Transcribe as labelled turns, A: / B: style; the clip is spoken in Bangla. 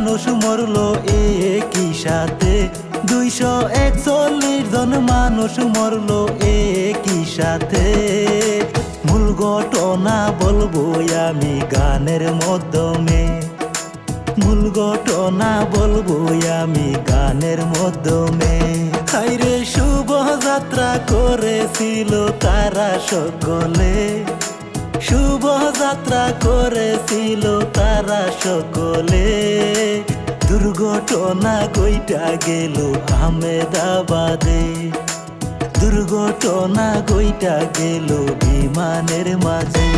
A: মানুষ মরলো একই সাথে, 241 জন মানুষ মরলো একই সাথে। মূল ঘটনা বলবো আমি গানের মাধ্যমে, মূল ঘটনা বলবো আমি গানের মাধ্যমে। হাইরে শুভ যাত্রা করেছিল তারা সকলে, শুভ যাত্রা করেছিল তারা সকলে। দুর্ঘটনা গইটা গেল আহমেদাবাদে, দুর্ঘটনা গইটা গেল বিমানের মাঝে।